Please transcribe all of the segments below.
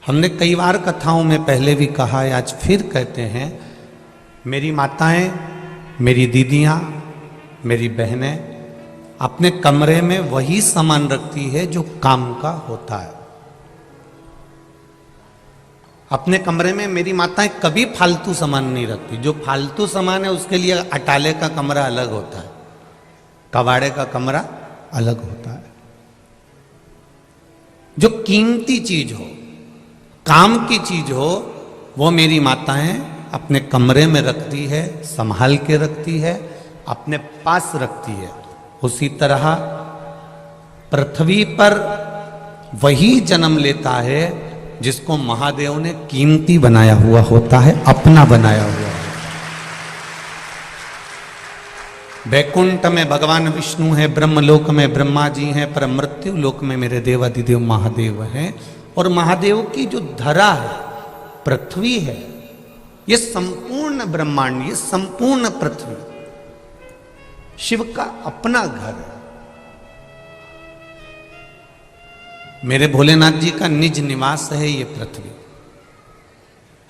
हमने कई बार कथाओं में पहले भी कहा है, आज फिर कहते हैं, मेरी माताएं, मेरी दीदियां, मेरी बहनें अपने कमरे में वही सामान रखती है जो काम का होता है। अपने कमरे में मेरी माताएं कभी फालतू सामान नहीं रखती। जो फालतू सामान है उसके लिए अटाले का कमरा अलग होता है, कबाड़े का कमरा अलग होता है। जो कीमती चीज हो, काम की चीज हो, वो मेरी माताएं अपने कमरे में रखती है, संभाल के रखती है, अपने पास रखती है। उसी तरह पृथ्वी पर वही जन्म लेता है जिसको महादेव ने कीमती बनाया हुआ होता है, अपना बनाया हुआ है। वैकुंठ में भगवान विष्णु है, ब्रह्मलोक में ब्रह्मा जी हैं, पर मृत्यु लोक में मेरे देवाधिदेव महादेव हैं। और महादेव की जो धरा है, पृथ्वी है, ये संपूर्ण ब्रह्मांड, ये संपूर्ण पृथ्वी शिव का अपना घर है। मेरे भोलेनाथ जी का निज निवास है ये पृथ्वी।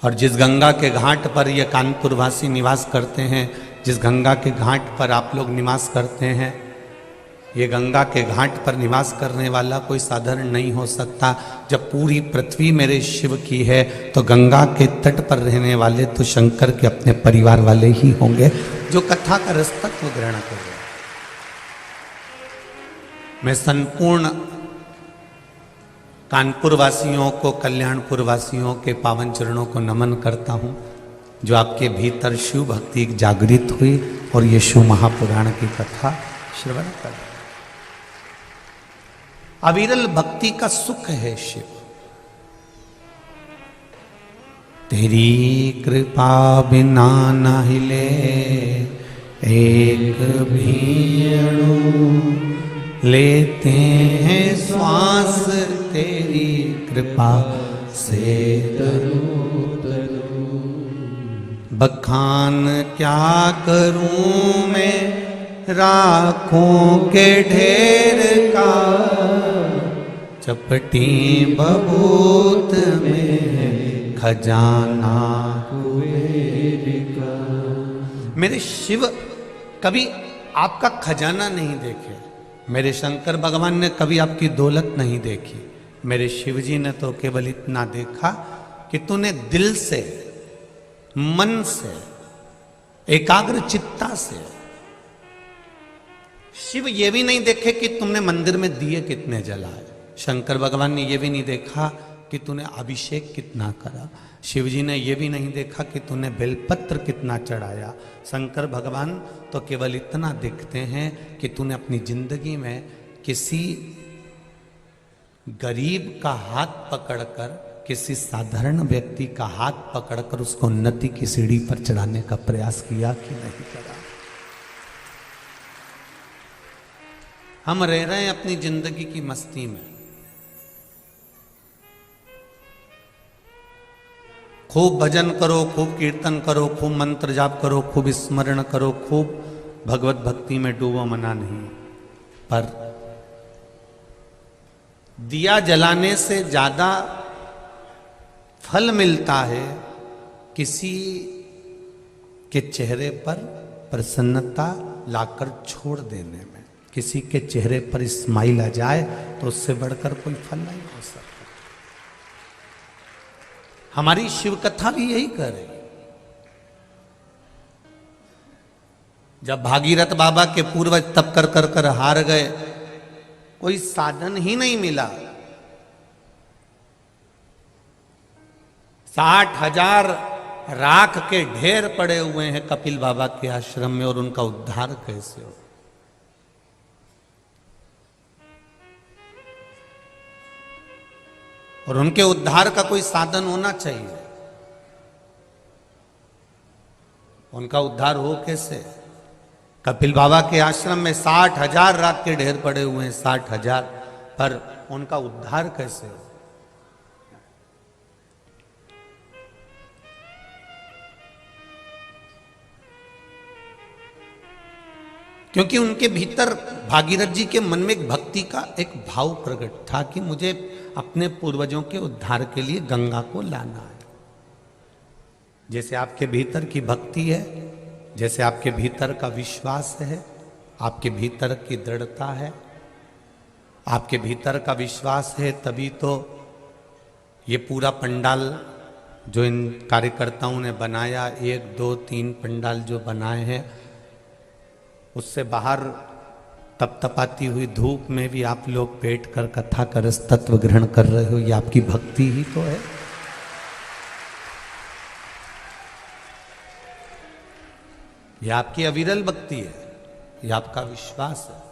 और जिस गंगा के घाट पर ये कानपुर वासी निवास करते हैं, जिस गंगा के घाट पर आप लोग निवास करते हैं, ये गंगा के घाट पर निवास करने वाला कोई साधारण नहीं हो सकता। जब पूरी पृथ्वी मेरे शिव की है तो गंगा के तट पर रहने वाले तो शंकर के अपने परिवार वाले ही होंगे, जो कथा का रसतत्व ग्रहण कर रहे हैं। मैं संपूर्ण कानपुर वासियों को, कल्याणपुर वासियों के पावन चरणों को नमन करता हूँ, जो आपके भीतर शिव भक्ति जागृत हुई और ये शिव महापुराण की कथा श्रवण कर। अविरल भक्ति का सुख है शिव। तेरी कृपा बिना न हिले एक भी अणु, लेते हैं श्वास तेरी कृपा से तरु तरु। बखान क्या करूं मैं राखों के ढेर का, चपटी बबूत में खजाना कुबेर का। मेरे शिव कभी आपका खजाना नहीं देखे, मेरे शंकर भगवान ने कभी आपकी दौलत नहीं देखी। मेरे शिव जी ने तो केवल इतना देखा कि तूने दिल से, मन से, एकाग्र चित्ता से। शिव ये भी नहीं देखे कि तुमने मंदिर में दिए कितने जलाए। शंकर भगवान ने ये भी नहीं देखा कि तूने अभिषेक कितना करा। शिव जी ने ये भी नहीं देखा कि तूने बेलपत्र कितना चढ़ाया। शंकर भगवान तो केवल इतना देखते हैं कि तूने अपनी जिंदगी में किसी गरीब का हाथ पकड़कर, किसी साधारण व्यक्ति का हाथ पकड़कर उसको उन्नति की सीढ़ी पर चढ़ाने का प्रयास किया कि नहीं करा। हम रह रहे हैं अपनी जिंदगी की मस्ती में, खूब भजन करो, खूब कीर्तन करो, खूब मंत्र जाप करो, खूब स्मरण करो, खूब भगवत भक्ति में डूबो, मना नहीं। पर दिया जलाने से ज्यादा फल मिलता है किसी के चेहरे पर प्रसन्नता लाकर छोड़ देने में। किसी के चेहरे पर स्माइल आ जाए तो उससे बढ़कर कोई फल नहीं हो सकता। हमारी शिव कथा भी यही कर रही। जब भागीरथ बाबा के पूर्वज तप कर कर कर हार गए, कोई साधन ही नहीं मिला, 60,000 राख के ढेर पड़े हुए हैं कपिल बाबा के आश्रम में, और उनका उद्धार कैसे हो। और उनके उद्धार का कोई साधन होना चाहिए। उनका उद्धार हो कैसे? कपिल बाबा के आश्रम में 60,000 राख के ढेर पड़े हुए हैं, 60,000, पर उनका उद्धार कैसे हो? क्योंकि उनके भीतर भागीरथ जी के मन में एक भक्ति का एक भाव प्रकट था कि मुझे अपने पूर्वजों के उद्धार के लिए गंगा को लाना है। जैसे आपके भीतर की भक्ति है, जैसे आपके भीतर का विश्वास है, आपके भीतर की दृढ़ता है, आपके भीतर का विश्वास है, तभी तो ये पूरा पंडाल जो इन कार्यकर्ताओं ने बनाया, 1 2 3 पंडाल जो बनाए हैं, उससे बाहर तपतपाती हुई धूप में भी आप लोग बैठकर कथा का रस तत्व ग्रहण कर रहे हो। ये आपकी भक्ति ही तो है। ये आपकी अविरल भक्ति है, ये आपका विश्वास है।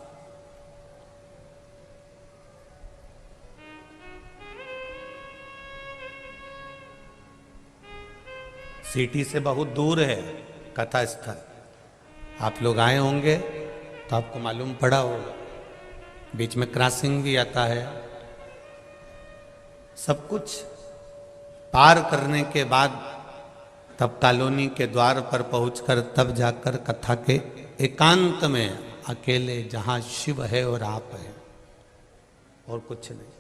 सिटी से बहुत दूर है कथा स्थल। आप लोग आए होंगे तो आपको मालूम पड़ा होगा, बीच में क्रॉसिंग भी आता है। सब कुछ पार करने के बाद तब कॉलोनी के द्वार पर पहुंचकर तब जाकर कथा के एकांत में अकेले, जहां शिव है और आप हैं और कुछ नहीं।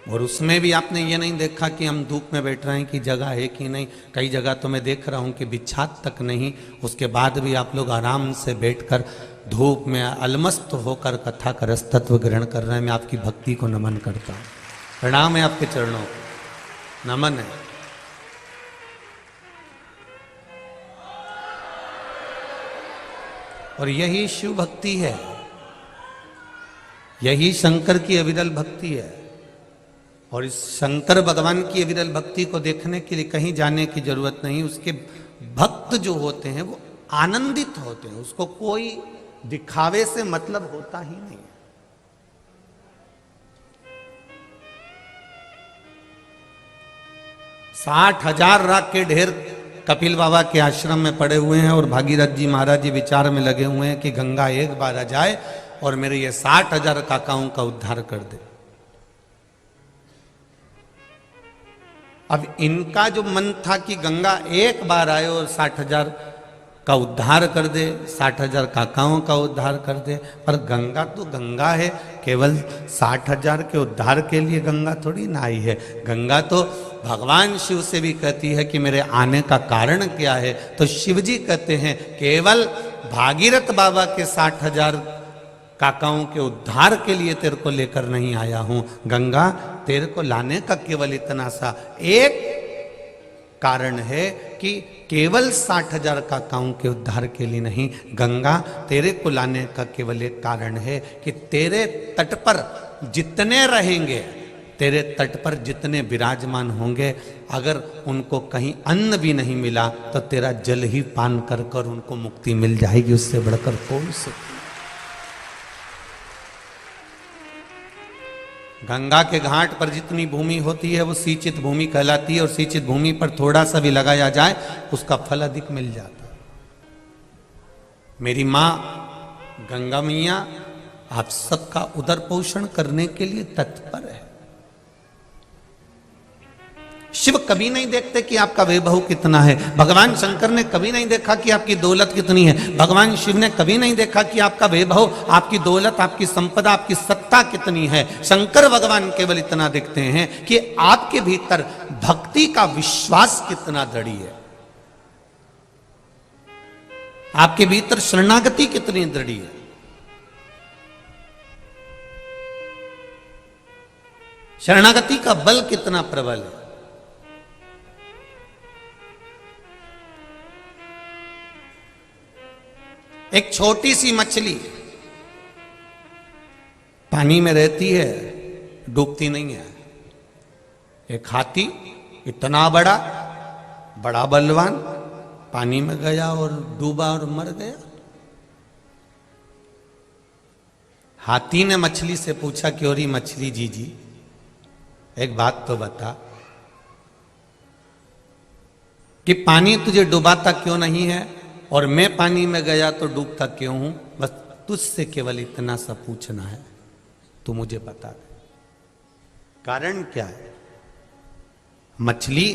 और उसमें भी आपने ये नहीं देखा कि हम धूप में बैठ रहे हैं कि जगह है कि नहीं। कई जगह तो मैं देख रहा हूं कि बिछात तक नहीं, उसके बाद भी आप लोग आराम से बैठकर धूप में अलमस्त होकर कथा का रस तत्व ग्रहण कर रहे हैं। मैं आपकी भक्ति को नमन करता हूं, प्रणाम है आपके चरणों को, नमन है। और यही शिव भक्ति है, यही शंकर की अविरल भक्ति है। और इस शंकर भगवान की अविरल भक्ति को देखने के लिए कहीं जाने की जरूरत नहीं। उसके भक्त जो होते हैं वो आनंदित होते हैं, उसको कोई दिखावे से मतलब होता ही नहीं। 60,000 राख के ढेर कपिल बाबा के आश्रम में पड़े हुए हैं और भागीरथ जी महाराज जी विचार में लगे हुए हैं कि गंगा एक बार आ जाए और मेरे ये 60,000 काकाओं का उद्धार कर दे। अब इनका जो मन था कि गंगा एक बार आए और 60,000 का उद्धार कर दे, 60,000 काकाओं का उद्धार कर दे। पर गंगा तो गंगा है, केवल 60,000 के उद्धार के लिए गंगा थोड़ी ना आई है। गंगा तो भगवान शिव से भी कहती है कि मेरे आने का कारण क्या है। तो शिव जी कहते हैं केवल भागीरथ बाबा के 60,000 काकाओं के उद्धार के लिए तेरे को लेकर नहीं आया हूं। गंगा तेरे को लाने का केवल इतना सा एक कारण है कि केवल 60,000 काकाओं के उद्धार के लिए नहीं, गंगा तेरे को लाने का केवल एक कारण है कि तेरे तट पर जितने रहेंगे, तेरे तट पर जितने विराजमान होंगे, अगर उनको कहीं अन्न भी नहीं मिला तो तेरा जल ही पान कर कर उनको मुक्ति मिल जाएगी। उससे बढ़कर कौन से। गंगा के घाट पर जितनी भूमि होती है वो सिंचित भूमि कहलाती है और सिंचित भूमि पर थोड़ा सा भी लगाया जाए उसका फल अधिक मिल जाता है। मेरी मां गंगा मैया आप सबका उदर पोषण करने के लिए तत्पर है। शिव कभी नहीं देखते कि आपका वैभव कितना है। भगवान शंकर ने कभी नहीं देखा कि आपकी दौलत कितनी है। भगवान शिव ने कभी नहीं देखा कि आपका वैभव, आपकी दौलत, आपकी संपदा, आपकी सत्ता कितनी है। शंकर भगवान केवल इतना देखते हैं कि आपके भीतर भक्ति का विश्वास कितना दृढ़ है, आपके भीतर शरणागति कितनी दृढ़ है। शरणागति का बल कितना प्रबल है। एक छोटी सी मछली पानी में रहती है, डूबती नहीं है। एक हाथी इतना बड़ा, बड़ा बलवान, पानी में गया और डूबा और मर गया। हाथी ने मछली से पूछा कि अरे मछली जी एक बात तो बता कि पानी तुझे डुबाता क्यों नहीं है और मैं पानी में गया तो डूबता क्यों हूं। बस तुझसे केवल इतना सा पूछना है, तू मुझे बता दे। कारण क्या है। मछली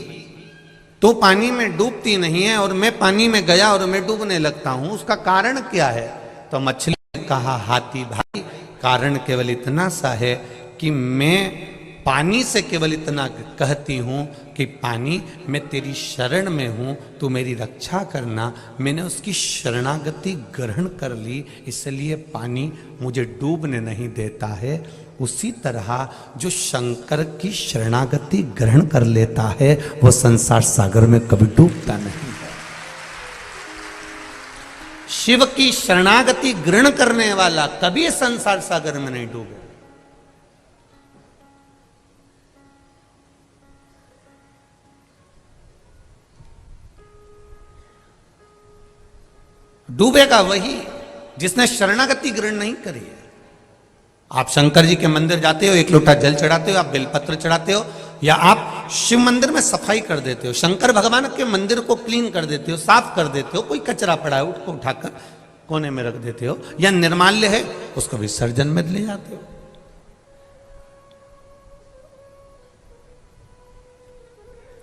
तो पानी में डूबती नहीं है और मैं पानी में गया और मैं डूबने लगता हूं, उसका कारण क्या है? तो मछली ने कहा, हाथी भाई, कारण केवल इतना सा है कि मैं पानी से केवल इतना कहती हूं कि पानी, मैं तेरी शरण में हूं, तू मेरी रक्षा करना। मैंने उसकी शरणागति ग्रहण कर ली, इसलिए पानी मुझे डूबने नहीं देता है। उसी तरह जो शंकर की शरणागति ग्रहण कर लेता है वो संसार सागर में कभी डूबता नहीं है। शिव की शरणागति ग्रहण करने वाला कभी संसार सागर में नहीं डूबे। डूबेगा वही जिसने शरणागति ग्रहण नहीं करी है। आप शंकर जी के मंदिर जाते हो, एक लोटा जल चढ़ाते हो, आप बेलपत्र चढ़ाते हो, या आप शिव मंदिर में सफाई कर देते हो, शंकर भगवान के मंदिर को क्लीन कर देते हो, साफ कर देते हो, कोई कचरा पड़ा है उसको उठाकर कोने में रख देते हो, या निर्माल्य है उसको विसर्जन में ले जाते हो।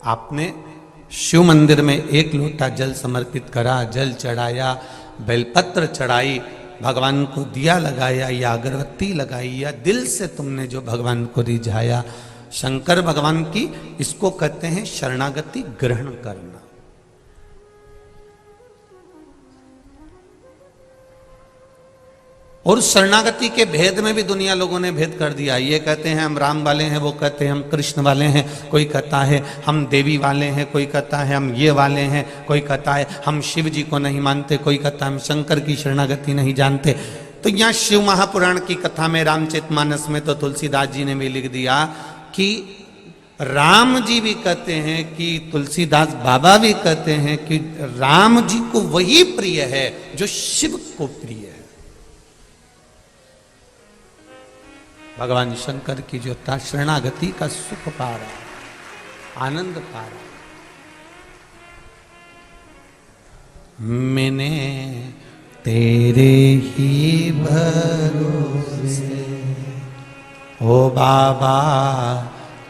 आपने शिव मंदिर में एक लोटा जल समर्पित करा, जल चढ़ाया, बेलपत्र चढ़ाई, भगवान को दिया लगाया या अगरबत्ती लगाई, या दिल से तुमने जो भगवान को रिझाया, शंकर भगवान की, इसको कहते हैं शरणागति ग्रहण करना। और शरणागति के भेद में भी दुनिया लोगों ने भेद कर दिया। ये कहते हैं हम राम वाले हैं, वो कहते हैं हम कृष्ण वाले हैं, कोई कहता है हम देवी वाले हैं, कोई कहता है हम ये वाले हैं, कोई कहता है हम शिव जी को नहीं मानते, कोई कहता है हम शंकर की शरणागति नहीं जानते। तो यहाँ शिव महापुराण की कथा में, रामचरितमानस में तो तुलसीदास जी ने भी लिख दिया कि राम जी भी कहते हैं कि तुलसीदास बाबा भी कहते हैं कि राम जी को वही प्रिय है जो शिव को प्रिय है। भगवान शंकर की जो शरणागति का सुख पा रहा, आनंद पा रहा। मैंने तेरे ही भरोसे, ओ बाबा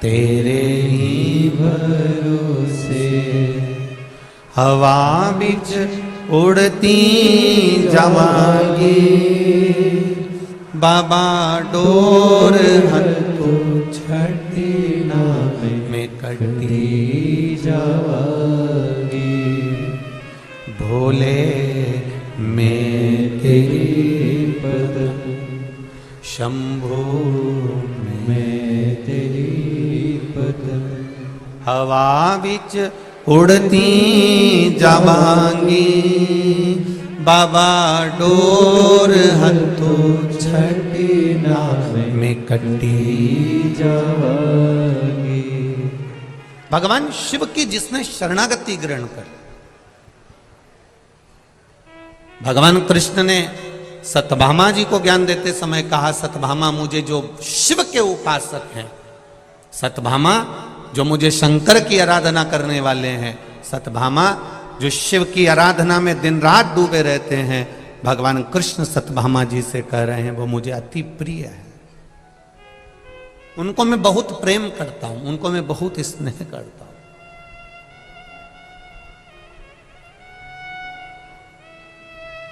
तेरे ही भरोसे, हवा बिच उड़ती जावांगी, बाबा डोर हथो छठी ना में कटी जावांगी, भोले मैं तेरी पद, शंभो मैं तेरी पद, हवा बिच उड़ती जावांगी, बाबा डोर हथो छठी नाम में कटी जावांगी। भगवान शिव की जिसने शरणागति ग्रहण कर, भगवान कृष्ण ने सत्यभामा जी को ज्ञान देते समय कहा, सत्यभामा मुझे जो शिव के उपासक हैं, सत्यभामा जो मुझे शंकर की आराधना करने वाले हैं, सत्यभामा जो शिव की आराधना में दिन रात डूबे रहते हैं, भगवान कृष्ण सत्यभामा जी से कह रहे हैं वो मुझे अति प्रिय है, उनको मैं बहुत प्रेम करता हूं, उनको मैं बहुत स्नेह करता हूं।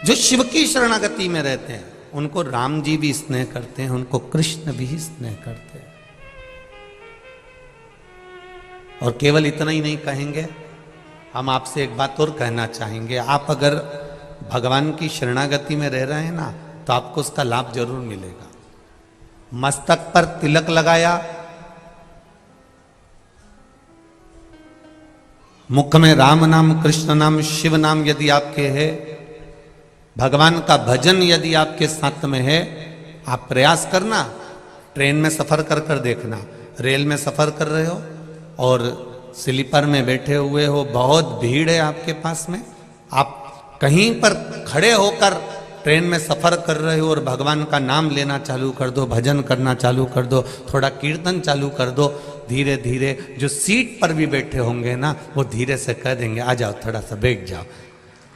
जो शिव की शरणागति में रहते हैं उनको राम जी भी स्नेह करते हैं, उनको कृष्ण भी स्नेह करते हैं। और केवल इतना ही नहीं कहेंगे, हम आपसे एक बात और कहना चाहेंगे। आप अगर भगवान की शरणागति में रह रहे हैं ना, तो आपको उसका लाभ जरूर मिलेगा। मस्तक पर तिलक लगाया, मुख में राम नाम, कृष्ण नाम, शिव नाम यदि आपके है, भगवान का भजन यदि आपके साथ में है, आप प्रयास करना। ट्रेन में सफर कर कर देखना, रेल में सफर कर रहे हो और स्लीपर में बैठे हुए हो, बहुत भीड़ है आपके पास में, आप कहीं पर खड़े होकर ट्रेन में सफर कर रहे हो और भगवान का नाम लेना चालू कर दो, भजन करना चालू कर दो, थोड़ा कीर्तन चालू कर दो। धीरे धीरे जो सीट पर भी बैठे होंगे ना, वो धीरे से कह देंगे आ जाओ, थोड़ा सा बैठ जाओ।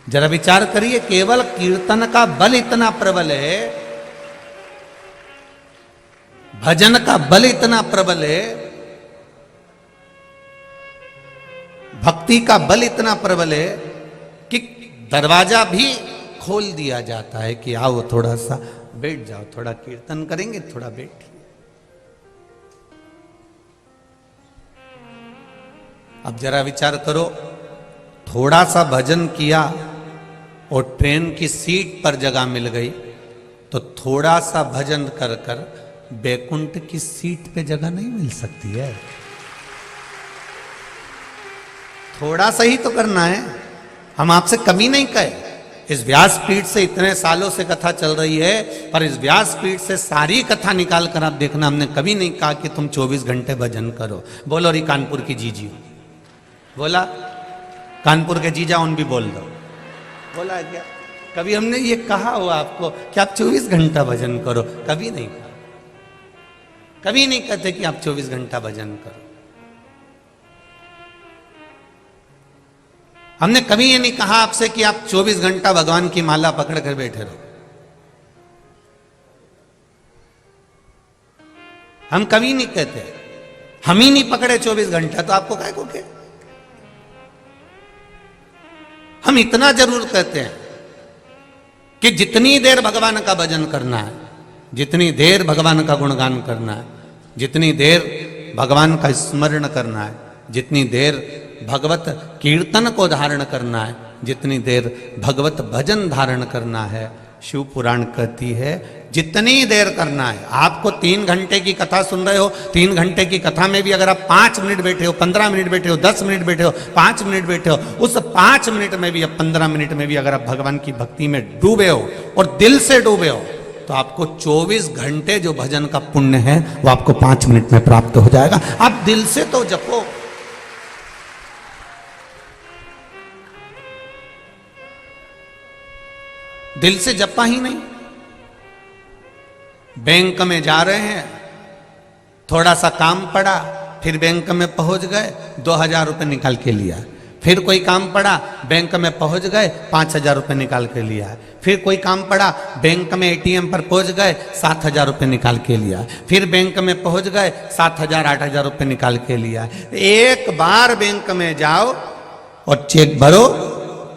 जरा विचार करिए, केवल कीर्तन का बल इतना प्रबल है, भजन का बल इतना प्रबल है, भक्ति का बल इतना प्रबल है कि दरवाजा भी खोल दिया जाता है कि आओ थोड़ा सा बैठ जाओ, थोड़ा कीर्तन करेंगे, थोड़ा बैठ। अब जरा विचार करो, थोड़ा सा भजन किया और ट्रेन की सीट पर जगह मिल गई, तो थोड़ा सा भजन कर कर बैकुंठ की सीट पे जगह नहीं मिल सकती है। थोड़ा सा ही तो करना है। हम आपसे कमी नहीं कहे, इस व्यासपीठ से इतने सालों से कथा चल रही है, पर इस व्यासपीठ से सारी कथा निकाल कर आप देखना, हमने कभी नहीं कहा कि तुम 24 घंटे भजन करो। बोलो री कानपुर की जीजी, बोला कानपुर के जीजा उन भी बोल दो, बोला क्या? कभी हमने ये कहा हो आपको कि आप 24 घंटा भजन करो? कभी नहीं कहा, कभी नहीं कहते कि आप 24 घंटा भजन करो। हमने कभी ये नहीं कहा आपसे कि आप 24 घंटा भगवान की माला पकड़ कर बैठे रहो। हम कभी नहीं कहते, हम ही नहीं पकड़े 24 घंटा तो आपको काय को के? हम इतना जरूर कहते हैं कि जितनी देर भगवान का भजन करना है, जितनी देर भगवान का गुणगान करना है, जितनी देर भगवान का स्मरण करना है, जितनी देर भगवत कीर्तन को धारण करना है, जितनी देर भगवत भजन धारण करना है, शिव पुराण कहती है जितनी देर करना है। आपको 3 घंटे की कथा सुन रहे हो, 3 घंटे की कथा में भी अगर आप 5 मिनट बैठे हो, 15 मिनट बैठे हो, 10 मिनट बैठे हो, 5 मिनट बैठे हो, उस 5 मिनट में भी या 15 मिनट में भी अगर आप भगवान की भक्ति में डूबे हो और दिल से डूबे हो, तो आपको 24 घंटे जो भजन का पुण्य है वो आपको 5 मिनट में प्राप्त हो जाएगा। आप दिल से तो जपो। दिल से जपा ही नहीं। बैंक में जा रहे हैं, थोड़ा सा काम पड़ा, फिर बैंक में पहुंच गए, 2000 रुपये निकाल के लिया। फिर कोई काम पड़ा, बैंक में पहुंच गए, 5000 रुपये निकाल के लिया। फिर कोई काम पड़ा, बैंक में एटीएम पर पहुंच गए, 7000 रुपये निकाल के लिया। फिर बैंक में पहुंच गए, 7000 8000 रुपये निकाल के लिया। एक बार बैंक में जाओ और चेक भरो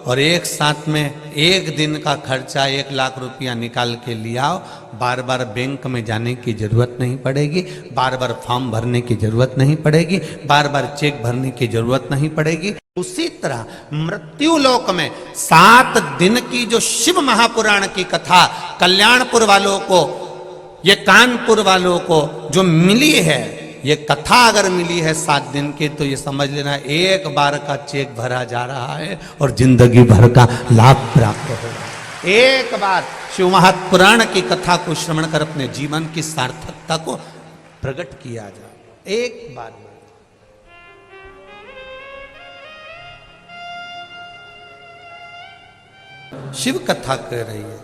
और एक साथ में एक दिन का खर्चा 1 लाख रुपया निकाल के लियाओ। बार बार बैंक में जाने की जरूरत नहीं पड़ेगी, बार बार फॉर्म भरने की जरूरत नहीं पड़ेगी, बार बार चेक भरने की जरूरत नहीं पड़ेगी। उसी तरह मृत्यु लोक में 7 दिन की जो शिव महापुराण की कथा कल्याणपुर वालों को, ये कानपुर वालों को जो मिली है, ये कथा अगर मिली है 7 दिन की, तो ये समझ लेना एक बार का चेक भरा जा रहा है और जिंदगी भर का लाभ प्राप्त होगा। एक बार शिव महापुराण की कथा को श्रवण कर अपने जीवन की सार्थकता को प्रकट किया जाए। एक बार शिव कथा कह रही है,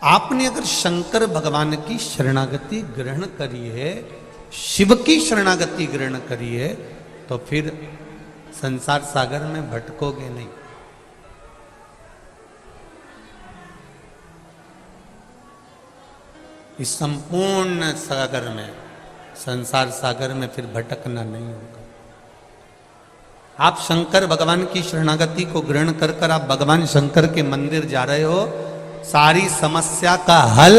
आपने अगर शंकर भगवान की शरणागति ग्रहण करी है, शिव की शरणागति ग्रहण करी है, तो फिर संसार सागर में भटकोगे नहीं। इस संपूर्ण सागर में, संसार सागर में फिर भटकना नहीं होगा। आप शंकर भगवान की शरणागति को ग्रहण कर कर आप भगवान शंकर के मंदिर जा रहे हो, सारी समस्या का हल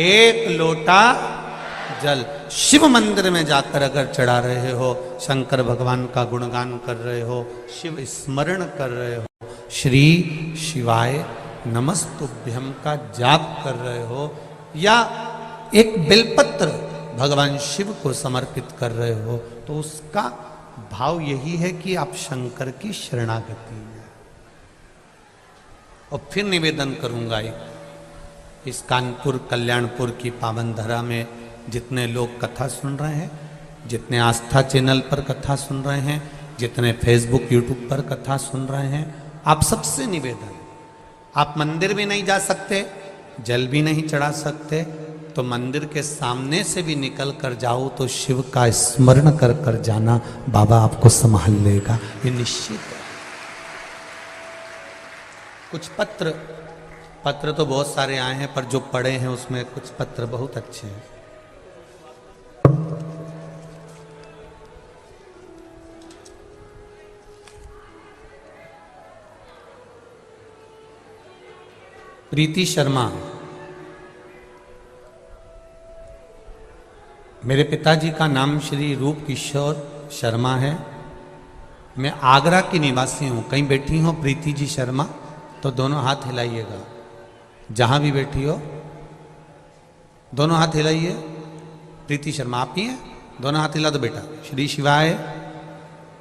एक लोटा जल शिव मंदिर में जाकर अगर चढ़ा रहे हो, शंकर भगवान का गुणगान कर रहे हो, शिव स्मरण कर रहे हो, श्री शिवाय नमस्तुभ्यम का जाप कर रहे हो, या एक बेलपत्र भगवान शिव को समर्पित कर रहे हो, तो उसका भाव यही है कि आप शंकर की शरणागति में। और फिर निवेदन करूंगा, इस कानपुर कल्याणपुर की पावन धरा में जितने लोग कथा सुन रहे हैं, जितने आस्था चैनल पर कथा सुन रहे हैं, जितने फेसबुक यूट्यूब पर कथा सुन रहे हैं, आप सबसे निवेदन, आप मंदिर भी नहीं जा सकते, जल भी नहीं चढ़ा सकते, तो मंदिर के सामने से भी निकल कर जाओ तो शिव का स्मरण कर कर जाना, बाबा आपको संभाल लेगा, ये निश्चित है। कुछ पत्र तो बहुत सारे आए हैं, पर जो पढ़े हैं उसमें कुछ पत्र बहुत अच्छे हैं। प्रीति शर्मा, मेरे पिताजी का नाम श्री रूप किशोर शर्मा है। मैं आगरा की निवासी हूँ। कहीं बैठी हो प्रीति जी शर्मा तो दोनों हाथ हिलाइएगा। जहाँ भी बैठी हो दोनों हाथ हिलाइए। प्रीति शर्मा आप ही हैं? दोनों हाथ हिला दो बेटा। श्री शिवाय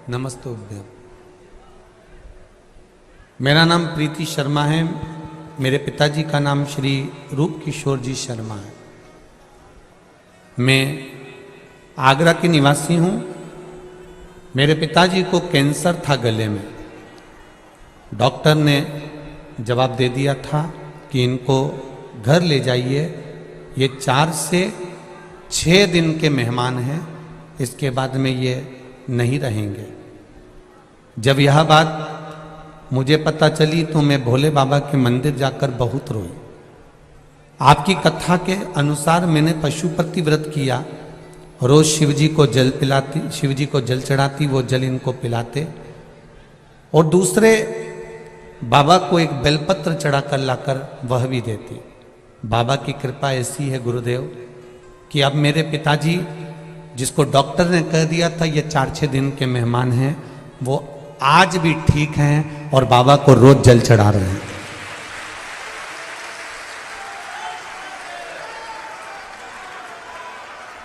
नमस्तुभ्यम। मेरा नाम प्रीति शर्मा है। मेरे पिताजी का नाम श्री रूप किशोर जी शर्मा है। मैं आगरा की निवासी हूँ। मेरे पिताजी को कैंसर था गले में। डॉक्टर ने जवाब दे दिया था कि इनको घर ले जाइए, ये 4 से 6 दिन के मेहमान हैं, इसके बाद में ये नहीं रहेंगे। जब यह बात मुझे पता चली तो मैं भोले बाबा के मंदिर जाकर बहुत रोई। आपकी कथा के अनुसार मैंने पशुपति व्रत किया। रोज शिव जी को जल पिलाती, शिव जी को जल चढ़ाती, वो जल इनको पिलाते और दूसरे बाबा को एक बेलपत्र चढ़ाकर लाकर वह भी देती। बाबा की कृपा ऐसी है गुरुदेव कि अब मेरे पिताजी, जिसको डॉक्टर ने कह दिया था ये 4-6 दिन के मेहमान हैं, वो आज भी ठीक हैं और बाबा को रोज जल चढ़ा रहे हैं।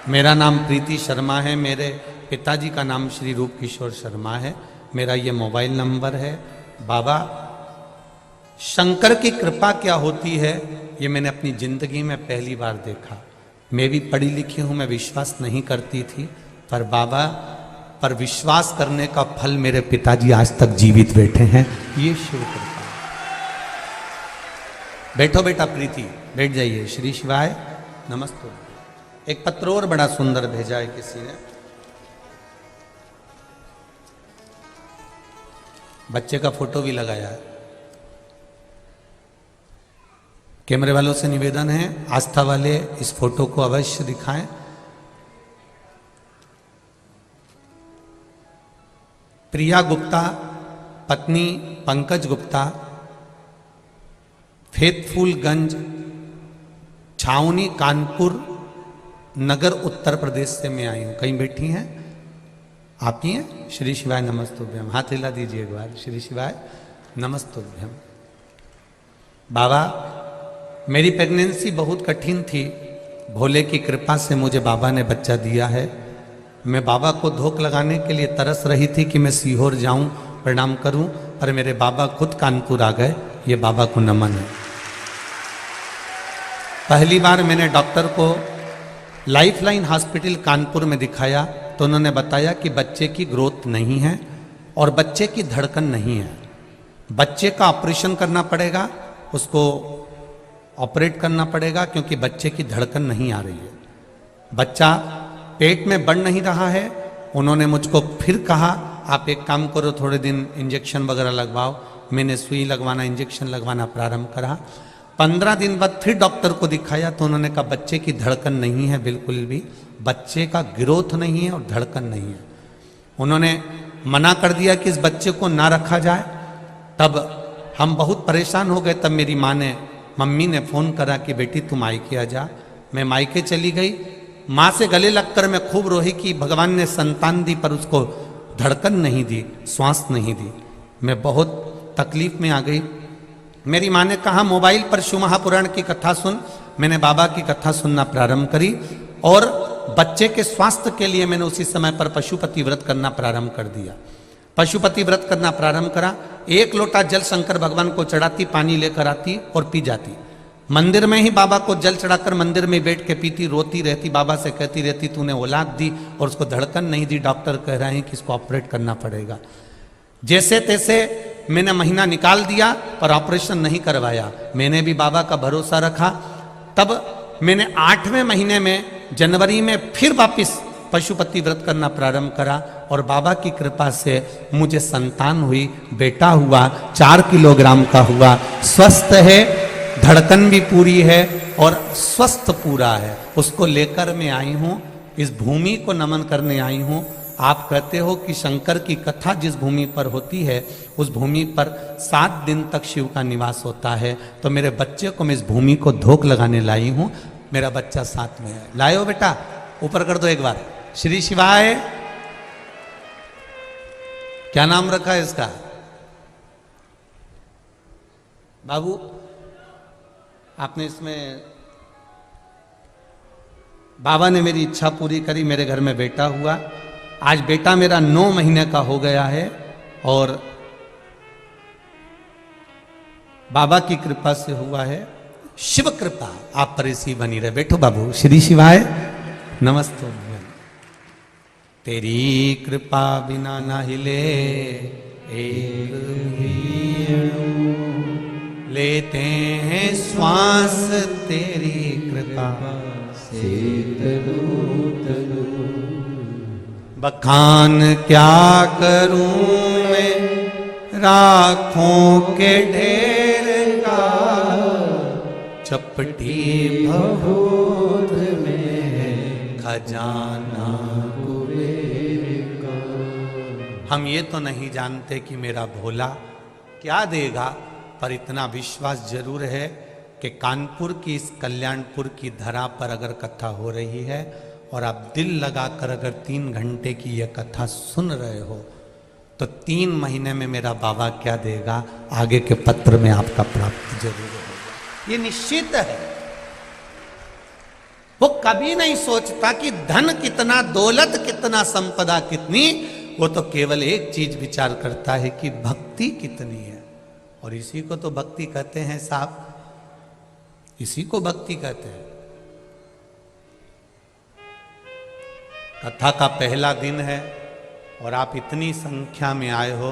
मेरा नाम प्रीति शर्मा है। मेरे पिताजी का नाम श्री रूप किशोर शर्मा है। मेरा ये मोबाइल नंबर है। बाबा शंकर की कृपा क्या होती है ये मैंने अपनी जिंदगी में पहली बार देखा। मैं भी पढ़ी लिखी हूँ, मैं विश्वास नहीं करती थी, पर बाबा पर विश्वास करने का फल मेरे पिताजी आज तक जीवित बैठे हैं। ये शिव कृपा। बैठो बेटा प्रीति, बैठ जाइए। श्री शिवाय नमस्ते। एक पत्र और बड़ा सुंदर भेजा है किसी ने। बच्चे का फोटो भी लगाया है। कैमरे वालों से निवेदन है, आस्था वाले इस फोटो को अवश्य दिखाएं। प्रिया गुप्ता, पत्नी पंकज गुप्ता, फेतफुलगंज, छावनी, कानपुर नगर, उत्तर प्रदेश से मैं आई हूं। कहीं बैठी हैं? आप ही हैं? श्री शिवाय नमस्तुभ्यम। हाथ हिला दीजिए एक बार। श्री शिवाय नमस्तुभ्यम। बाबा मेरी प्रेगनेंसी बहुत कठिन थी। भोले की कृपा से मुझे बाबा ने बच्चा दिया है। मैं बाबा को धोख लगाने के लिए तरस रही थी कि मैं सीहोर जाऊं, प्रणाम करूं, पर मेरे बाबा खुद कानपुर आ गए। ये बाबा को नमन है। पहली बार मैंने डॉक्टर को लाइफलाइन हॉस्पिटल कानपुर में दिखाया तो उन्होंने बताया कि बच्चे की ग्रोथ नहीं है और बच्चे की धड़कन नहीं है। बच्चे का ऑपरेशन करना पड़ेगा, उसको ऑपरेट करना पड़ेगा क्योंकि बच्चे की धड़कन नहीं आ रही है। बच्चा पेट में बढ़ नहीं रहा है। उन्होंने मुझको फिर कहा आप एक काम करो, थोड़े दिन इंजेक्शन वगैरह लगवाओ। मैंने सुई लगवाना, इंजेक्शन लगवाना प्रारंभ करा। 15 दिन बाद फिर डॉक्टर को दिखाया तो उन्होंने कहा बच्चे की धड़कन नहीं है, बिल्कुल भी बच्चे का ग्रोथ नहीं है और धड़कन नहीं है। उन्होंने मना कर दिया कि इस बच्चे को ना रखा जाए। तब हम बहुत परेशान हो गए। तब मेरी माँ ने, मम्मी ने फ़ोन करा कि बेटी तुम मायके आ जा। मैं मायके चली गई। माँ से गले लगकर मैं खूब रोही कि भगवान ने संतान दी पर उसको धड़कन नहीं दी, श्वास नहीं दी। मैं बहुत तकलीफ में आ गई। मेरी माँ ने कहा मोबाइल पर शिव महापुराण की कथा सुन। मैंने बाबा की कथा सुनना प्रारंभ करी और बच्चे के स्वास्थ्य के लिए मैंने उसी समय पर पशुपति व्रत करना प्रारंभ कर दिया। पशुपति व्रत करना प्रारंभ करा। 1 लोटा जल शंकर भगवान को चढ़ाती, पानी लेकर आती और पी जाती। मंदिर में ही बाबा को जल चढ़ाकर मंदिर में बैठ के पीती, रोती रहती, बाबा से कहती रहती तूने औलाद दी और उसको धड़कन नहीं दी, डॉक्टर कह रहे हैं कि इसको ऑपरेट करना पड़ेगा। जैसे तैसे मैंने महीना निकाल दिया पर ऑपरेशन नहीं करवाया। मैंने भी बाबा का भरोसा रखा। तब मैंने 8वें महीने में जनवरी में फिर वापिस पशुपति व्रत करना प्रारंभ करा और बाबा की कृपा से मुझे संतान हुई, बेटा हुआ, 4 किलोग्राम का हुआ, स्वस्थ है, धड़कन भी पूरी है और स्वस्थ पूरा है। उसको लेकर मैं आई हूँ, इस भूमि को नमन करने आई हूँ आप कहते हो कि शंकर की कथा जिस भूमि पर होती है उस भूमि पर 7 दिन तक शिव का निवास होता है, तो मेरे बच्चे को मैं इस भूमि को धोख लगाने लाई हूं। मेरा बच्चा साथ में है। लाए हो बेटा, ऊपर कर दो एक बार। श्री शिवाय। क्या नाम रखा है इसका? बाबू आपने इसमें, बाबा ने मेरी इच्छा पूरी करी, मेरे घर में बेटा हुआ। आज बेटा मेरा 9 महीने का हो गया है और बाबा की कृपा से हुआ है। शिव कृपा आप पर ऐसी बनी रहे। बैठो बाबू। श्री शिवाय। नमस्ते। तेरी कृपा बिना ना हिले एक भी अणु, लेते हैं श्वास तेरी कृपा से तनु तनु। बखान क्या करूं मैं राखों के ढेर का, चपटी भभूत में खजाना कुबेर का। हम ये तो नहीं जानते कि मेरा भोला क्या देगा, पर इतना विश्वास जरूर है कि कानपुर की इस कल्याणपुर की धरा पर अगर कथा हो रही है और आप दिल लगाकर अगर 3 घंटे की यह कथा सुन रहे हो, तो 3 महीने में मेरा बाबा क्या देगा आगे के पत्र में आपका प्राप्त जरूर होगा। ये निश्चित है। वो कभी नहीं सोचता कि धन कितना, दौलत कितना, संपदा कितनी। वो तो केवल एक चीज विचार करता है कि भक्ति कितनी है। और इसी को तो भक्ति कहते हैं साहब, इसी को भक्ति कहते हैं। कथा का पहला दिन है और आप इतनी संख्या में आए हो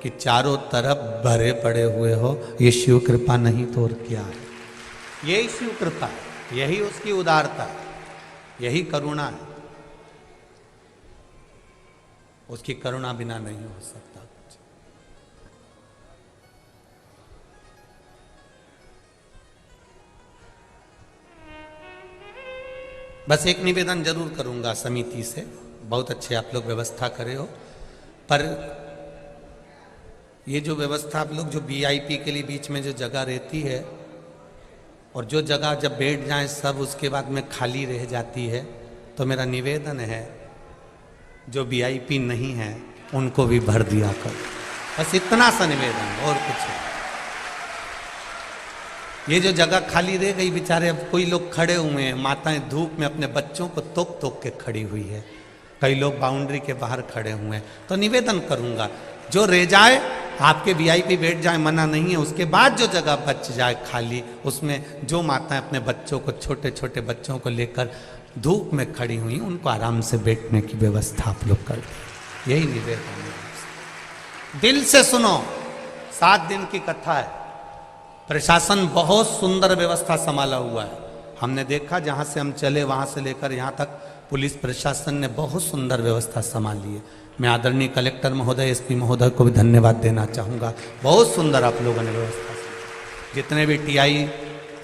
कि चारों तरफ भरे पड़े हुए हो। ये शिव कृपा नहीं तो और क्या है? यही शिव कृपा है, यही उसकी उदारता है, यही करुणा है। उसकी करुणा बिना नहीं हो सकता कुछ। बस एक निवेदन जरूर करूंगा समिति से, बहुत अच्छे आप लोग व्यवस्था करे हो, पर ये जो व्यवस्था आप लोग जो वीआईपी के लिए बीच में जो जगह रहती है और जो जगह जब बैठ जाए सब उसके बाद में खाली रह जाती है, तो मेरा निवेदन है जो वीआईपी नहीं है उनको भी भर दिया करो। बस इतना सा निवेदन, और कुछ नहीं। ये जो जगह खाली रह गई, बेचारे अब कोई लोग खड़े हुए हैं, माताएं धूप में अपने बच्चों को तोक तोक के खड़ी हुई है, कई लोग बाउंड्री के बाहर खड़े हुए हैं। तो निवेदन करूंगा जो रह जाए आपके वीआईपी बैठ जाए, मना नहीं है। उसके बाद जो जगह बच जाए खाली, उसमें जो माताएं अपने बच्चों को, छोटे छोटे बच्चों को लेकर धूप में खड़ी हुई, उनको आराम से बैठने की व्यवस्था आप लोग कर दें। यही निवेदन है। दिल से सुनो। 7 दिन की कथा है। प्रशासन बहुत सुंदर व्यवस्था संभाला हुआ है। हमने देखा जहां से हम चले वहां से लेकर यहां तक पुलिस प्रशासन ने बहुत सुंदर व्यवस्था संभाली है। मैं आदरणीय कलेक्टर महोदय, एसपी महोदय को भी धन्यवाद देना चाहूँगा। बहुत सुंदर आप लोगों ने व्यवस्था की। जितने भी टीआई,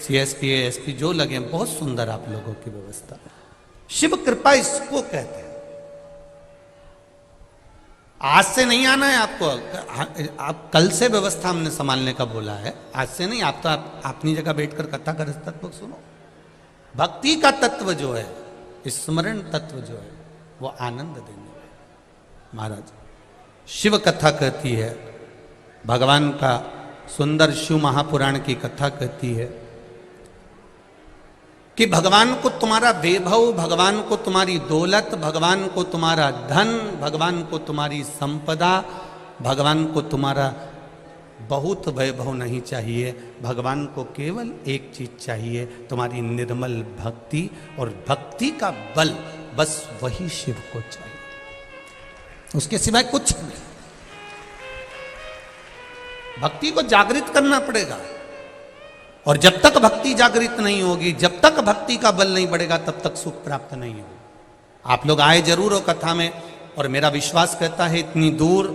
सीएसपी, एसपी जो लगे, बहुत सुंदर आप लोगों की व्यवस्था। शिव कृपा इसको कहते हैं। आज से नहीं आना है आपको, आप कल से व्यवस्था हमने संभालने का बोला है, आज से नहीं। आप तो अपनी जगह बैठकर कथा कर तत्व सुनो। भक्ति का तत्व जो है, स्मरण तत्व जो है, वो आनंद देने वाला। महाराज शिव कथा कहती है, भगवान का सुंदर शिव महापुराण की कथा कहती है कि भगवान को तुम्हारा वैभव, भगवान को तुम्हारी दौलत, भगवान को तुम्हारा धन, भगवान को तुम्हारी संपदा, भगवान को तुम्हारा बहुत वैभव नहीं चाहिए। भगवान को केवल एक चीज चाहिए, तुम्हारी निर्मल भक्ति, और भक्ति का बल, बस वही शिव को चाहिए, उसके सिवाय कुछ नहीं। भक्ति को जागृत करना पड़ेगा, और जब तक भक्ति जागृत नहीं होगी, जब तक भक्ति का बल नहीं बढ़ेगा, तब तक सुख प्राप्त नहीं होगा। आप लोग आए जरूर हो कथा में, और मेरा विश्वास कहता है इतनी दूर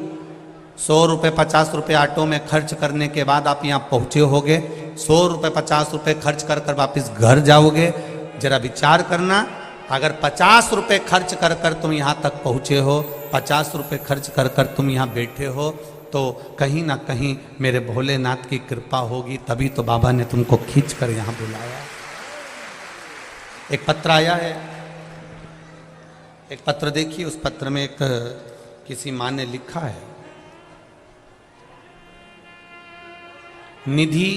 100 रुपये 50 रुपये ऑटो में खर्च करने के बाद आप यहाँ पहुँचे होगे, 100 रुपये 50 रुपये खर्च कर कर वापिस घर जाओगे। जरा विचार करना, अगर 50 रुपये खर्च कर कर तुम यहाँ तक पहुँचे हो 50 रुपये खर्च कर कर तुम यहाँ बैठे हो, तो कहीं ना कहीं मेरे भोलेनाथ की कृपा होगी, तभी तो बाबा ने तुमको खींच कर यहाँ बुलाया। एक पत्र आया है, एक पत्र देखिए, उस पत्र में एक किसी माँ ने लिखा है, निधि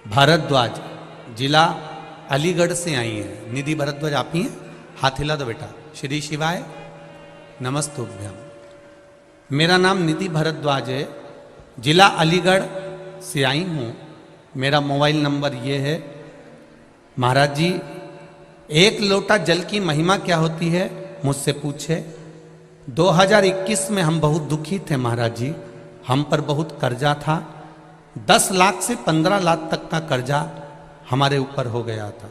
भारद्वाज, जिला अलीगढ़ से आई है। निधि भारद्वाज आप ही हैं? हाथ हिला दो बेटा। श्री शिवाय नमस्तुभ्यम। मेरा नाम निधि भारद्वाज है, जिला अलीगढ़ से आई हूँ। मेरा मोबाइल नंबर ये है। महाराज जी, 1 लोटा जल की महिमा क्या होती है मुझसे पूछे। 2021 में हम बहुत दुखी थे महाराज जी, हम पर बहुत कर्जा था। 10 लाख से 15 लाख तक का कर्जा हमारे ऊपर हो गया था।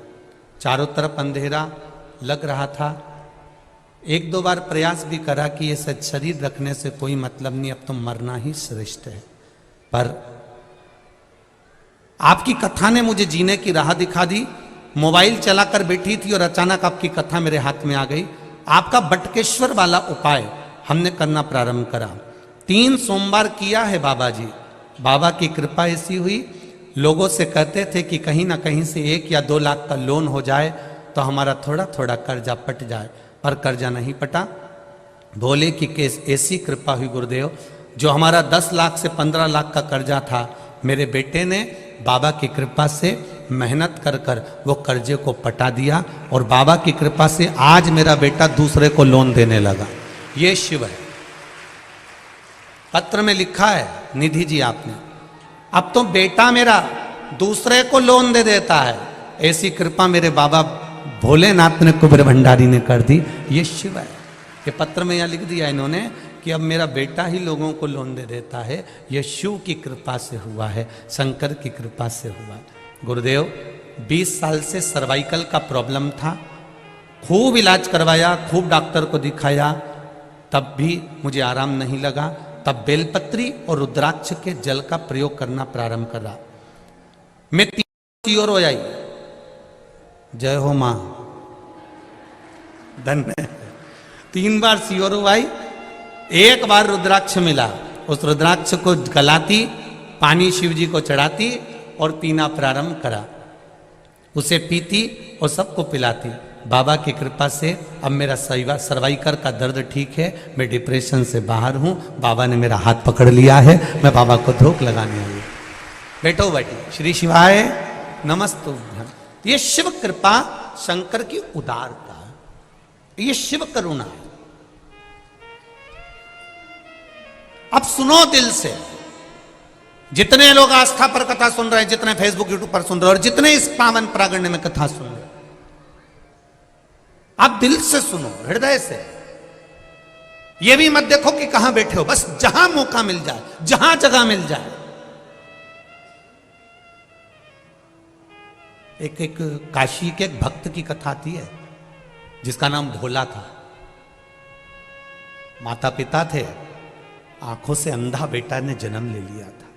चारों तरफ अंधेरा लग रहा था। 1-2 बार प्रयास भी करा कि ये सच शरीर रखने से कोई मतलब नहीं, अब तो मरना ही श्रेष्ठ है। पर आपकी कथा ने मुझे जीने की राह दिखा दी। मोबाइल चलाकर बैठी थी और अचानक आपकी कथा मेरे हाथ में आ गई। आपका बटकेश्वर वाला उपाय हमने करना प्रारंभ करा। 3 सोमवार किया है बाबा जी। बाबा की कृपा ऐसी हुई, लोगों से कहते थे कि कहीं ना कहीं से 1 या 2 लाख का लोन हो जाए तो हमारा थोड़ा थोड़ा कर्जा पट जाए, पर कर्जा नहीं पटा। भोले की केस ऐसी कृपा हुई गुरुदेव, जो हमारा 10 लाख से 15 लाख का कर्जा था, मेरे बेटे ने बाबा की कृपा से मेहनत कर कर वो कर्जे को पटा दिया, और बाबा की कृपा से आज मेरा बेटा दूसरे को लोन देने लगा। ये शिव है। पत्र में लिखा है निधि जी आपने, अब तो बेटा मेरा दूसरे को लोन दे देता है। ऐसी कृपा मेरे बाबा भोलेनाथ ने, कुबेर भंडारी ने कर दी। ये शिव है। ये पत्र में यहाँ लिख दिया इन्होंने कि अब मेरा बेटा ही लोगों को लोन दे देता है। यह शिव की कृपा से हुआ है, शंकर की कृपा से हुआ। गुरुदेव, 20 साल से सर्वाइकल का प्रॉब्लम था। खूब इलाज करवाया, खूब डॉक्टर को दिखाया, तब भी मुझे आराम नहीं लगा। तब बेलपत्री और रुद्राक्ष के जल का प्रयोग करना प्रारंभ करा। मैं 3 और हो आई। जय हो मां, धन्य। 3 बार सियोरो आई, 1 बार रुद्राक्ष मिला। उस रुद्राक्ष को गलाती, पानी शिव जी को चढ़ाती और पीना प्रारंभ करा। उसे पीती और सबको पिलाती। बाबा की कृपा से अब मेरा सर्वाइकल का दर्द ठीक है। मैं डिप्रेशन से बाहर हूँ। बाबा ने मेरा हाथ पकड़ लिया है। मैं बाबा को धोख लगाने आई। बैठो बैठी। श्री शिवाय नमस्तुभ्यम। ये शिव कृपा, शंकर की उदारता, ये शिव करुणा। अब सुनो दिल से। जितने लोग आस्था पर कथा सुन रहे हैं, जितने फेसबुक यूट्यूब पर सुन रहे हैं, और जितने इस पावन प्रागण्य में कथा सुन रहे हैं, आप दिल से सुनो, हृदय से। ये भी मत देखो कि कहां बैठे हो, बस जहां मौका मिल जाए, जहां जगह मिल जाए। एक काशी के एक भक्त की कथा आती है, जिसका नाम भोला था। माता पिता थे, आंखों से अंधा बेटा ने जन्म ले लिया था।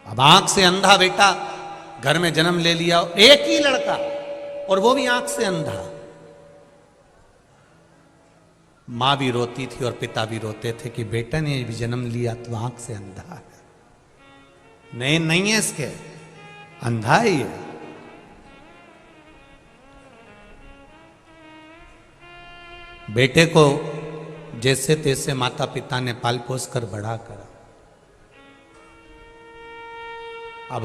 अब आंख से अंधा बेटा घर में जन्म ले लिया, एक ही लड़का, और वो भी आंख से अंधा। मां भी रोती थी और पिता भी रोते थे कि बेटा ने भी जन्म लिया तो आंख से अंधा है। नहीं है इसके, अंधा ही है। बेटे को जैसे तैसे माता पिता ने पाल पोस कर बड़ा करा। अब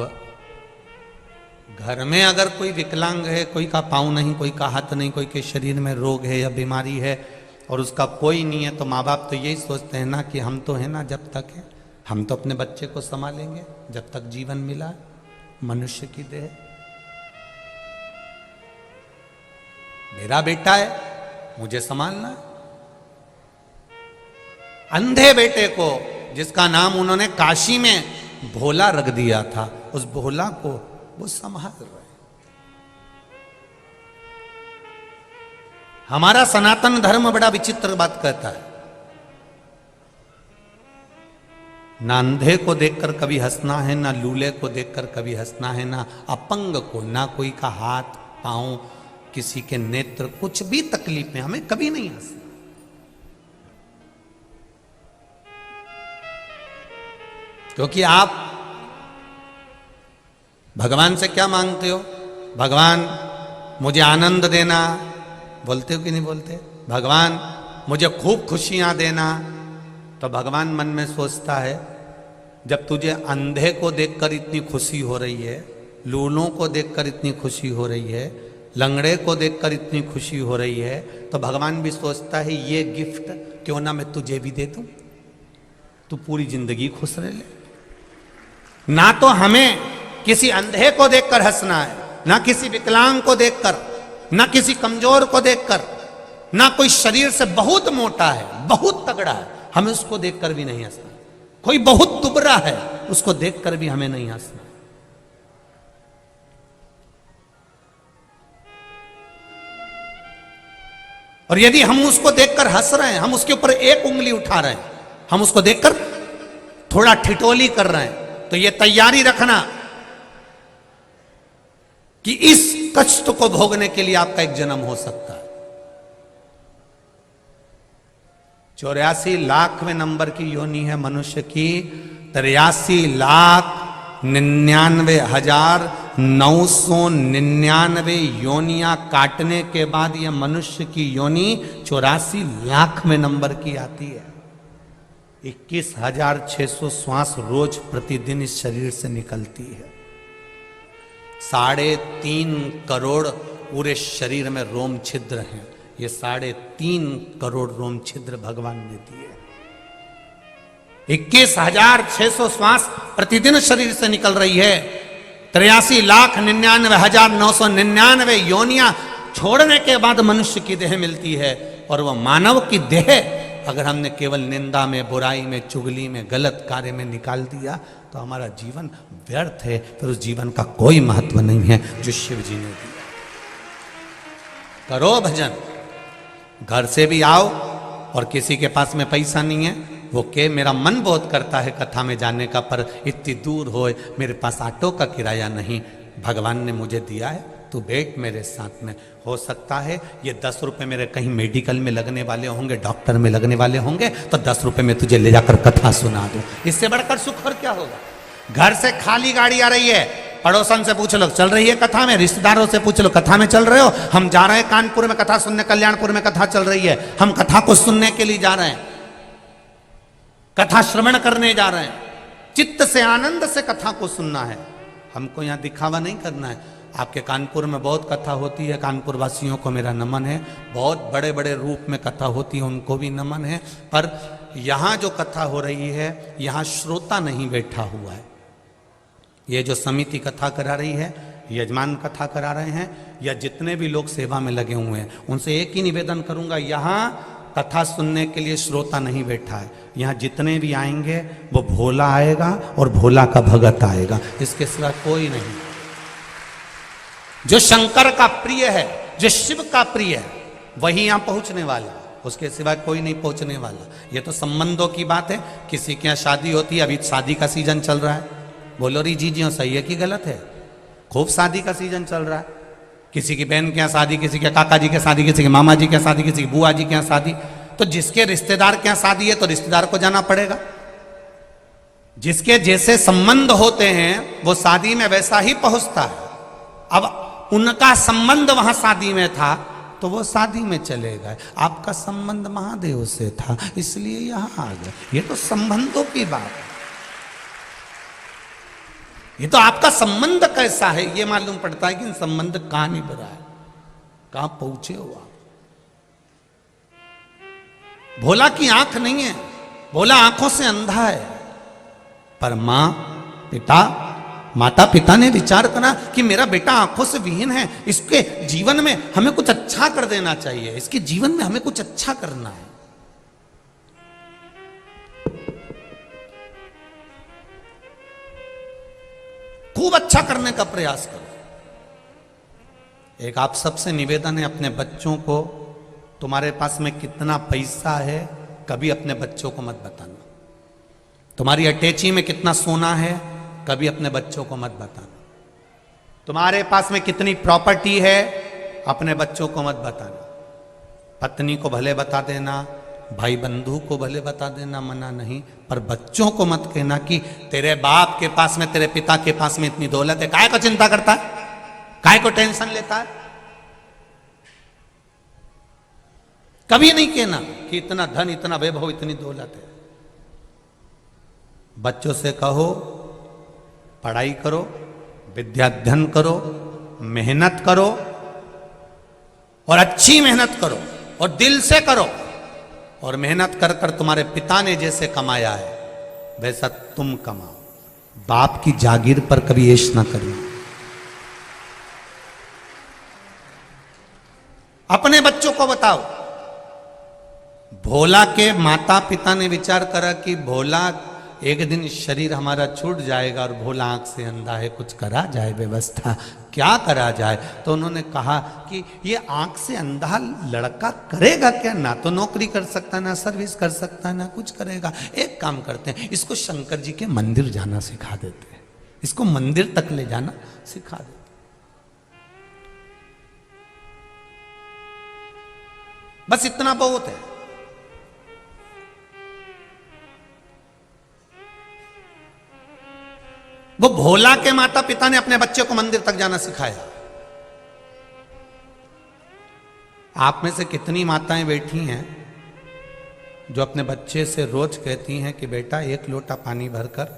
घर में अगर कोई विकलांग है, कोई का पाँव नहीं, कोई का हाथ नहीं, कोई के शरीर में रोग है या बीमारी है, और उसका कोई नहीं है, तो माँ बाप तो यही सोचते हैं ना कि हम तो है ना, जब तक है हम तो अपने बच्चे को संभालेंगे, जब तक जीवन मिला मनुष्य की देह। मेरा बेटा है, मुझे संभालना है। अंधे बेटे को, जिसका नाम उन्होंने काशी में भोला रख दिया था, उस भोला को वो संभाल रहे। हमारा सनातन धर्म बड़ा विचित्र बात कहता है। ना अंधे को देखकर कभी हंसना है, ना लूले को देखकर कभी हंसना है, ना अपंग को, ना कोई का हाथ पांव किसी के नेत्र, कुछ भी तकलीफ में हमें कभी नहीं हंसना। क्योंकि आप भगवान से क्या मांगते हो? भगवान मुझे आनंद देना, बोलते हो कि नहीं बोलते? भगवान मुझे खूब खुशियां देना। तो भगवान मन में सोचता है, जब तुझे अंधे को देखकर इतनी खुशी हो रही है, लूलों को देखकर इतनी खुशी हो रही है, लंगड़े को देखकर इतनी खुशी हो रही है, तो भगवान भी सोचता है ये गिफ्ट क्यों ना मैं तुझे भी दे दूं, तू पूरी जिंदगी खुश रह ले। ना तो हमें किसी अंधे को देखकर हंसना है, ना किसी विकलांग को देखकर, ना किसी कमजोर को देखकर, ना कोई शरीर से बहुत मोटा है, बहुत तगड़ा है, हमें उसको देखकर भी नहीं हंसना। कोई बहुत दुबरा है, उसको देखकर भी हमें नहीं हंसना। और यदि हम उसको देखकर हंस रहे हैं, हम उसके ऊपर एक उंगली उठा रहे हैं, हम उसको देखकर थोड़ा ठिठोली कर रहे हैं, तो यह तैयारी रखना कि इस कष्ट को भोगने के लिए आपका एक जन्म हो सकता है। 84 लाखवें नंबर की योनि है मनुष्य की। 83,99,999 योनियां काटने के बाद यह मनुष्य की योनि 84 लाखवें नंबर की आती है। 21,600 श्वास रोज प्रतिदिन इस शरीर से निकलती है। 3.5 करोड़ पूरे शरीर में रोम छिद्र हैं। ये 3.5 करोड़ रोम छिद्र भगवान ने दिए। 21,600 श्वास प्रतिदिन शरीर से निकल रही है। 83,99,999 योनियां छोड़ने के बाद मनुष्य की देह मिलती है। और वह मानव की देह अगर हमने केवल निंदा में, बुराई में, चुगली में, गलत कार्य में निकाल दिया तो हमारा जीवन व्यर्थ है। फिर उस जीवन का कोई महत्व नहीं है जो शिव जी ने दिया। करो भजन। घर से भी आओ और किसी के पास में पैसा नहीं है, वो के मेरा मन बहुत करता है कथा में जाने का, पर इतनी दूर हो, मेरे पास ऑटो का किराया नहीं, भगवान ने मुझे दिया है, तू बैठ मेरे साथ में। हो सकता है ये 10 रुपए मेरे कहीं मेडिकल में लगने वाले होंगे, डॉक्टर में लगने वाले होंगे, तो 10 रुपए में तुझे ले जाकर कथा सुना दूं। इससे बढ़कर सुख और क्या होगा? घर से खाली गाड़ी आ रही है, पड़ोसन से पूछ लो चल रही है कथा में, रिश्तेदारों से पूछ लो कथा में चल रहे हो, हम जा रहे हैं कानपुर में कथा सुनने, कल्याणपुर में कथा चल रही है, हम कथा को सुनने के लिए जा रहे हैं, कथा श्रवण करने जा रहे हैं, चित्त से आनंद से कथा को सुनना है, हमको यहां दिखावा नहीं करना है। आपके कानपुर में बहुत कथा होती है, कानपुर वासियों को मेरा नमन है, बहुत बड़े बड़े रूप में कथा होती है, उनको भी नमन है, पर यहां जो कथा हो रही है यहां श्रोता नहीं बैठा हुआ है। ये जो समिति कथा करा रही है, यजमान कथा करा रहे हैं, या जितने भी लोग सेवा में लगे हुए हैं, उनसे एक ही निवेदन करूंगा, यहाँ कथा सुनने के लिए श्रोता नहीं बैठा है। यहाँ जितने भी आएंगे वो भोला आएगा और भोला का भगत आएगा, इसके सिवा कोई नहीं। जो शंकर का प्रिय है, जो शिव का प्रिय है, वही यहाँ पहुंचने वाला, उसके सिवा कोई नहीं पहुंचने वाला। ये तो संबंधों की बात है। किसी के यहाँ शादी होती है, अभी शादी का सीजन चल रहा है, बोलो री जी जी सही है कि गलत है? खूब शादी का सीजन चल रहा है। किसी की बहन के यहाँ शादी, किसी के काका जी के शादी, किसी के मामा जी के शादी, किसी की बुआ जी के यहाँ शादी। तो जिसके रिश्तेदार के यहाँ शादी है तो रिश्तेदार को जाना पड़ेगा। जिसके जैसे संबंध होते हैं वो शादी में वैसा ही पहुंचता है। अब उनका संबंध वहां शादी में था तो वो शादी में चले गए। आपका संबंध महादेव से था इसलिए यहां आ गए। ये तो संबंधों की बात है। ये तो आपका संबंध कैसा है ये मालूम पड़ता है कि संबंध कहां निभ रहा है, कहां पहुंचे हो आप। भोला की आंख नहीं है, भोला आंखों से अंधा है, पर माता पिता ने विचार करा कि मेरा बेटा आंखों से विहीन है, इसके जीवन में हमें कुछ अच्छा कर देना चाहिए, इसके जीवन में हमें कुछ अच्छा करना है। खूब अच्छा करने का प्रयास करो। एक आप सबसे निवेदन है, अपने बच्चों को, तुम्हारे पास में कितना पैसा है कभी अपने बच्चों को मत बताना। तुम्हारी अटैची में कितना सोना है कभी अपने बच्चों को मत बताना। तुम्हारे पास में कितनी प्रॉपर्टी है अपने बच्चों को मत बताना। पत्नी को भले बता देना, भाई बंधु को भले बता देना, मना नहीं, पर बच्चों को मत कहना कि तेरे बाप के पास में, तेरे पिता के पास में इतनी दौलत है, काय को चिंता करता है, काय को टेंशन लेता है। कभी नहीं कहना कि इतना धन, इतना वैभव, इतनी दौलत है। बच्चों से कहो पढ़ाई करो, विद्याध्ययन करो, मेहनत करो, और अच्छी मेहनत करो, और दिल से करो, और मेहनत कर कर तुम्हारे पिता ने जैसे कमाया है वैसा तुम कमाओ। बाप की जागीर पर कभी ऐश ना करो। अपने बच्चों को बताओ। भोला के माता पिता ने विचार करा कि भोला एक दिन शरीर हमारा छूट जाएगा और भोला आंख से अंधा है, कुछ करा जाए व्यवस्था, क्या करा जाए। तो उन्होंने कहा कि ये आंख से अंधा लड़का करेगा क्या, ना तो नौकरी कर सकता, ना सर्विस कर सकता, ना कुछ करेगा। एक काम करते हैं, इसको शंकर जी के मंदिर जाना सिखा देते हैं, इसको मंदिर तक ले जाना सिखा देते। बस इतना बहुत है। वो भोला के माता पिता ने अपने बच्चे को मंदिर तक जाना सिखाया। आप में से कितनी माताएं बैठी हैं जो अपने बच्चे से रोज कहती हैं कि बेटा एक लोटा पानी भरकर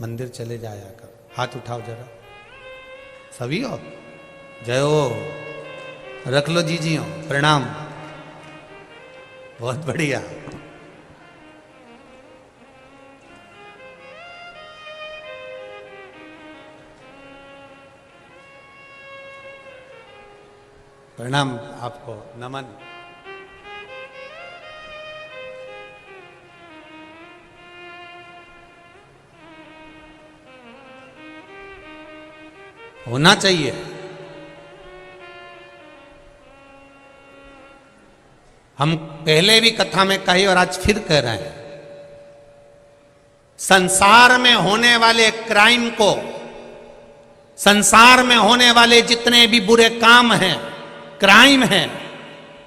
मंदिर चले जाया कर। हाथ उठाओ जरा, सभी हो, जय हो, रख लो जीजी हो, प्रणाम, बहुत बढ़िया। प्रणाम आपको, नमन। होना चाहिए। हम पहले भी कथा में कही और आज फिर कह रहे हैं, संसार में होने वाले क्राइम को, संसार में होने वाले जितने भी बुरे काम हैं, क्राइम है,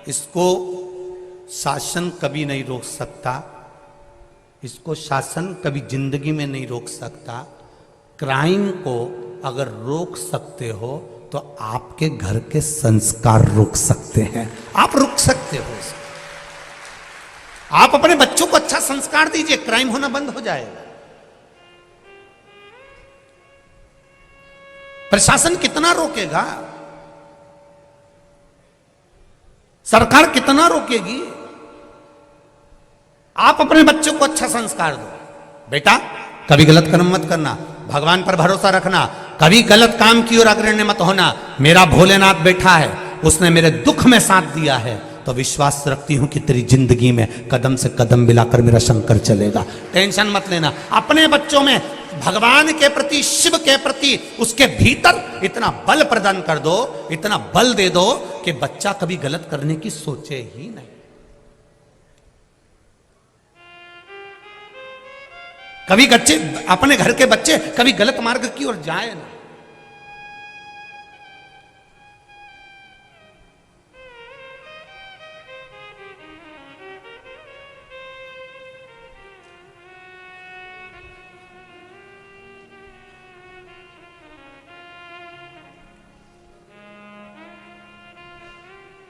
इसको शासन कभी नहीं रोक सकता, इसको शासन कभी जिंदगी में नहीं रोक सकता। क्राइम को अगर रोक सकते हो तो आपके घर के संस्कार रोक सकते हैं, आप रोक सकते हो इसको। आप अपने बच्चों को अच्छा संस्कार दीजिए, क्राइम होना बंद हो जाएगा। प्रशासन कितना रोकेगा, सरकार कितना रोकेगी। आप अपने बच्चों को अच्छा संस्कार दो, बेटा कभी गलत कर्म मत करना, भगवान पर भरोसा रखना, कभी गलत काम की ओर अग्रणी मत होना। मेरा भोलेनाथ बैठा है, उसने मेरे दुख में साथ दिया है, तो विश्वास रखती हूं कि तेरी जिंदगी में कदम से कदम मिलाकर मेरा शंकर चलेगा। टेंशन मत लेना। अपने बच्चों में भगवान के प्रति, शिव के प्रति, उसके भीतर इतना बल प्रदान कर दो, इतना बल दे दो कि बच्चा कभी गलत करने की सोचे ही नहीं। कभी बच्चे, अपने घर के बच्चे कभी गलत मार्ग की ओर जाए ना।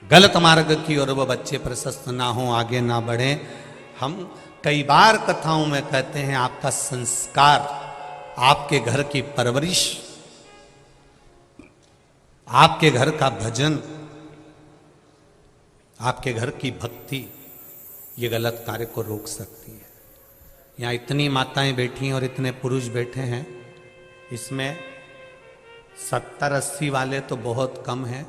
गलत मार्ग की ओर वो बच्चे प्रशस्त ना हो, आगे ना बढ़े। हम कई बार कथाओं में कहते हैं, आपका संस्कार, आपके घर की परवरिश, आपके घर का भजन, आपके घर की भक्ति, ये गलत कार्य को रोक सकती है। यहाँ इतनी माताएं बैठी हैं और इतने पुरुष बैठे हैं, इसमें 70-80 वाले तो बहुत कम हैं।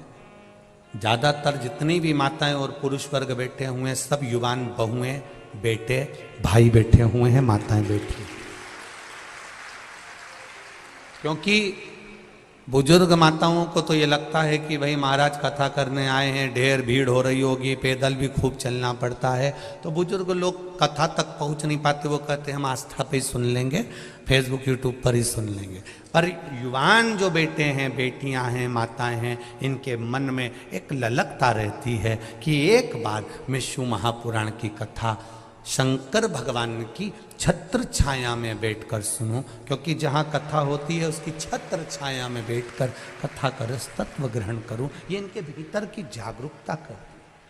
ज़्यादातर जितनी भी माताएं और पुरुष वर्ग बैठे हुए हैं, सब युवान बहुएं, बेटे, भाई बैठे हुए हैं, माताएं बैठी। क्योंकि बुजुर्ग माताओं को तो ये लगता है कि भाई महाराज कथा करने आए हैं, ढेर भीड़ हो रही होगी, पैदल भी खूब चलना पड़ता है, तो बुजुर्ग लोग कथा तक पहुंच नहीं पाते। वो कहते हैं हम आस्था पे ही सुन लेंगे, फेसबुक यूट्यूब पर ही सुन लेंगे। पर युवान जो बेटे हैं, बेटियां हैं, माताएं हैं, इनके मन में एक ललकता रहती है कि एक बार मैं शिव महापुराण की कथा शंकर भगवान की छत्र छाया में बैठकर सुनूं, क्योंकि जहाँ कथा होती है उसकी छत्र छाया में बैठकर कथा का रस तत्व ग्रहण करूं। ये इनके भीतर की जागरूकता कर